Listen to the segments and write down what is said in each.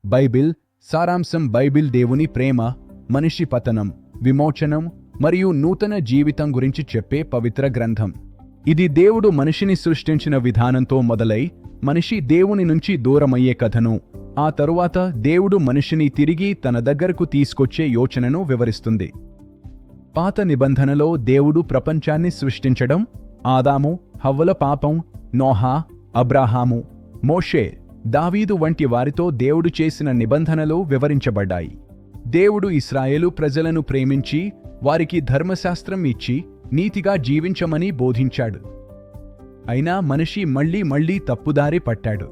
Bible సారాంశం. Bible దేవుని ప్రేమ, మనిషి పతనం, విమోచనం మరియు నూతన జీవితం గురించి చెప్పే పవిత్ర గ్రంథం. ఇది దేవుడు మనిషిని సృష్టించిన విధానంతో మొదలై మనిషి దేవుని నుంచి దూరమయ్యే కథను, ఆ తరువాత దేవుడు మనిషిని తిరిగి తన దగ్గరకు తీసుకొచ్చే యోచనను వివరిస్తుంది. పాత నిబంధనలో దేవుడు ప్రపంచాన్ని సృష్టించడం, ఆదాము హవ్వల పాపం, నోహా, అబ్రాహాము, మోషే, దావీదు వంటి వారితో దేవుడు చేసిన నిబంధనలు వివరించబడ్డాయి. దేవుడు ఇశ్రాయేలు ప్రజలను ప్రేమించి వారికి ధర్మశాస్త్రం ఇచ్చి నీతిగా జీవించమని బోధించాడు. అయినా మనిషి మళ్లీ తప్పుదారి పట్టాడు.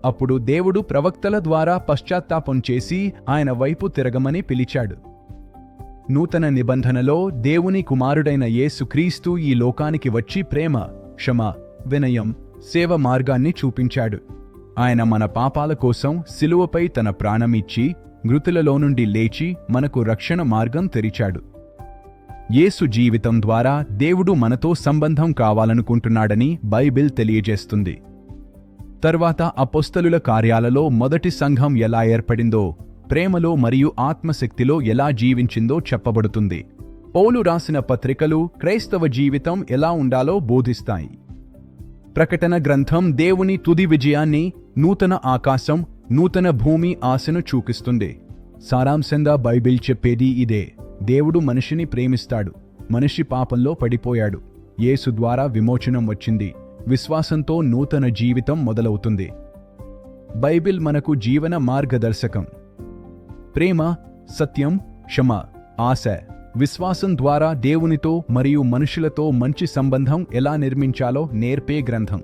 అప్పుడు దేవుడు ప్రవక్తల ద్వారా పశ్చాత్తాపం చేసి ఆయన వైపు తిరగమని పిలిచాడు. నూతన నిబంధనలో దేవుని కుమారుడైన యేసుక్రీస్తు ఈ లోకానికి వచ్చి ప్రేమ, క్షమ, వినయం, సేవ మార్గాన్ని చూపించాడు. ఆయన మన పాపాల కోసం శిలువపై తన ప్రాణమిచ్చి మృతులలో నుండి లేచి మనకు రక్షణ మార్గం తెరిచాడు. యేసు జీవితం ద్వారా దేవుడు మనతో సంబంధం కావాలనుకుంటున్నాడని బైబిల్ తెలియజేస్తుంది. తర్వాత అపోస్తలుల కార్యాలలో మొదటి సంఘం ఎలా ఏర్పడిందో, ప్రేమలో మరియు ఆత్మశక్తిలో ఎలా జీవించిందో చెప్పబడుతుంది. పౌలు రాసిన పత్రికలు క్రైస్తవ జీవితం ఎలా ఉండాలో బోధిస్తాయి. ప్రకటన గ్రంథం దేవుని తుది విజయాన్ని, నూతన ఆకాశం, నూతన భూమి ఆశను చూపిస్తుంది. సారాంశంగా బైబిల్ చెప్పేది ఇదే: దేవుడు మనిషిని ప్రేమిస్తాడు. మనిషి పాపంలో పడిపోయాడు. యేసు ద్వారా విమోచనం వచ్చింది. విశ్వాసంతో నూతన జీవితం మొదలవుతుంది. బైబిల్ మనకు జీవన మార్గదర్శకం. ప్రేమ, సత్యం, క్షమ, ఆశ, విశ్వాసం ద్వారా దేవునితో మరియు మనుషులతో మంచి సంబంధం ఎలా నిర్మించాలో నేర్పే గ్రంథం.